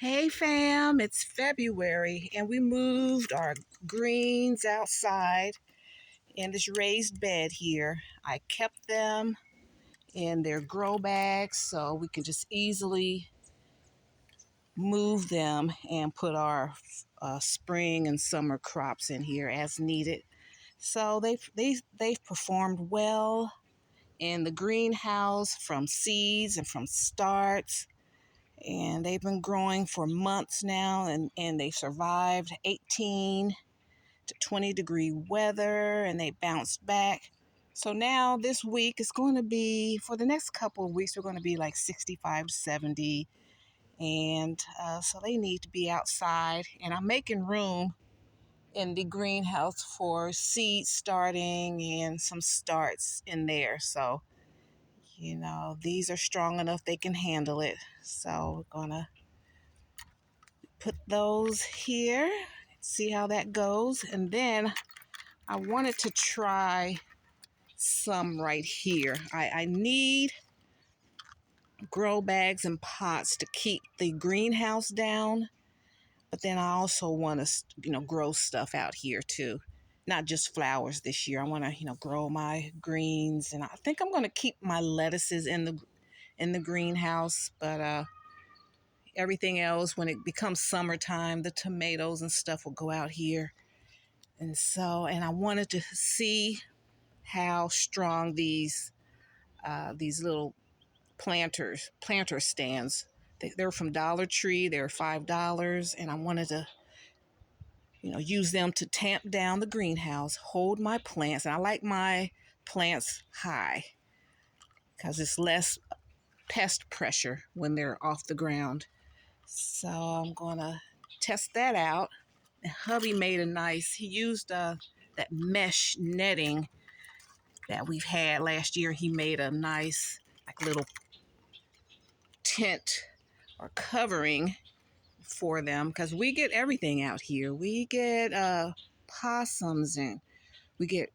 Hey fam, it's February and we moved our greens outside in this raised bed here. I kept them in their grow bags so we can just easily move them and put our spring and summer crops in here as needed. So they've performed well in the greenhouse from seeds and from starts, and they've been growing for months now, and they survived 18 to 20 degree weather, and they bounced back. So now this week is going to be, for the next couple of weeks, we're going to be like 65 to 70, and so they need to be outside, and I'm making room in the greenhouse for seed starting and some starts in there. So these are strong enough, they can handle it. So we're gonna put those here, see how that goes. And then I wanted to try some right here. I need grow bags and pots to keep the greenhouse down, but then I also want to, grow stuff out here too. Not just flowers this year. I want to, grow my greens, and I think I'm going to keep my lettuces in the greenhouse, but everything else, when it becomes summertime, the tomatoes and stuff will go out here. And I wanted to see how strong these little planter stands. They're from Dollar Tree. They're $5, and I wanted to use them to tamp down the greenhouse, hold my plants. And I like my plants high because it's less pest pressure when they're off the ground. So I'm gonna test that out. And hubby made he used that mesh netting that we've had last year. He made a nice like little tent or covering for them, because we get everything out here. We get possums, and we get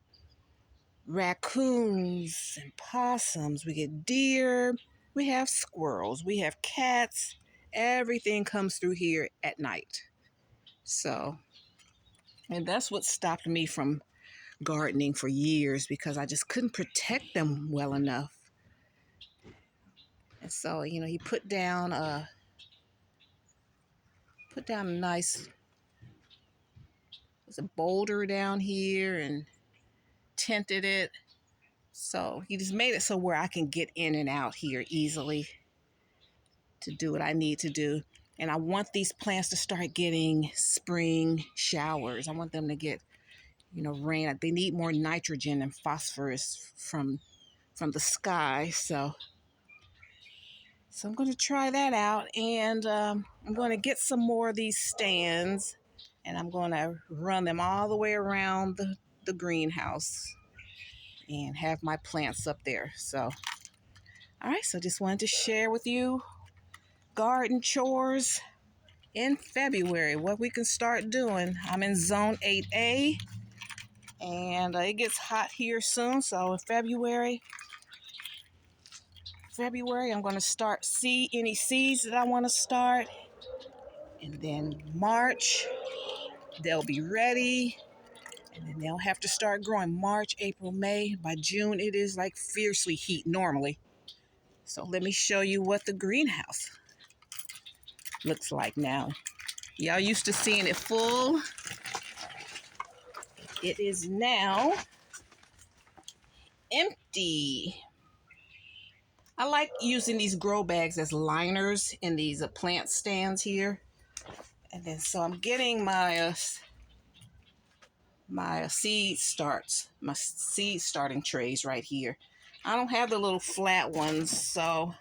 raccoons and possums. We get deer. We have squirrels. We have cats. Everything comes through here at night. So, and that's what stopped me from gardening for years, because I just couldn't protect them well enough. And so, he put down a nice, there's a boulder down here, and tinted it. So he just made it so where I can get in and out here easily to do what I need to do. And I want these plants to start getting spring showers. I want them to get, rain. They need more nitrogen and phosphorus from the sky. So I'm going to try that out, and I'm going to get some more of these stands, and I'm going to run them all the way around the greenhouse and have my plants up there. So, all right, so just wanted to share with you garden chores in February, what we can start doing. I'm in zone 8A, and it gets hot here soon. So in February, I'm going to start any seeds that I want to start. And then March, they'll be ready. And then they'll have to start growing March, April, May. By June, it is like fiercely heat normally. So let me show you what the greenhouse looks like now. Y'all used to seeing it full. It is now empty. I like using these grow bags as liners in these plant stands here. And then so I'm getting my seed starting trays right here. I don't have the little flat ones, so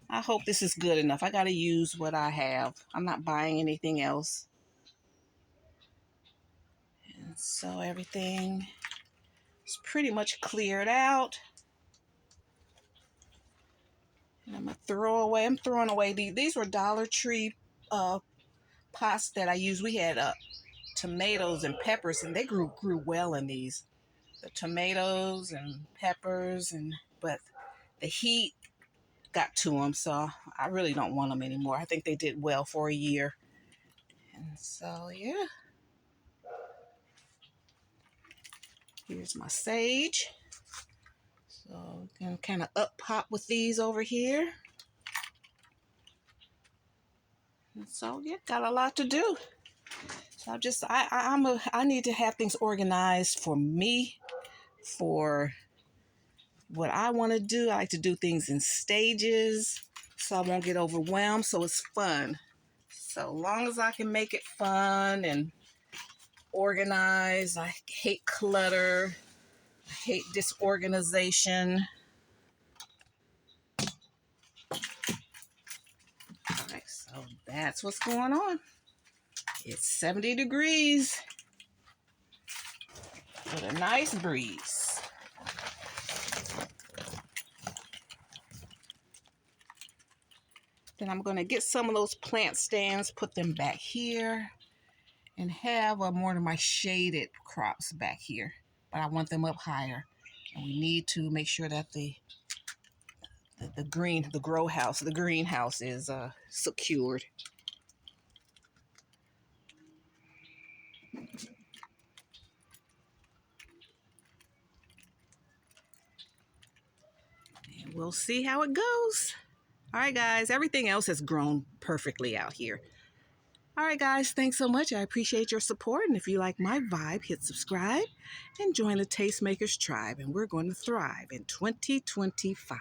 I hope this is good enough. I got to use what I have. I'm not buying anything else. And so everything is pretty much cleared out. And I'm throwing away these were Dollar Tree pots that I used. We had tomatoes and peppers, and they grew well in these. The tomatoes and peppers, but the heat got to them, so I really don't want them anymore. I think they did well for a year. And so, yeah. Here's my sage. So we can kind of up pop with these over here. And so, yeah, got a lot to do. So I need to have things organized for me, for what I want to do. I like to do things in stages so I won't get overwhelmed, so it's fun. So long as I can make it fun and organized. I hate clutter. I hate disorganization. All right, so that's what's going on. It's 70 degrees with a nice breeze. Then I'm going to get some of those plant stands, put them back here, and have more of my shaded crops back here. But I want them up higher. And we need to make sure that the greenhouse is secured. And we'll see how it goes. All right, guys, everything else has grown perfectly out here. All right, guys, thanks so much. I appreciate your support. And if you like my vibe, hit subscribe and join the Tastemakers tribe. And we're going to thrive in 2025.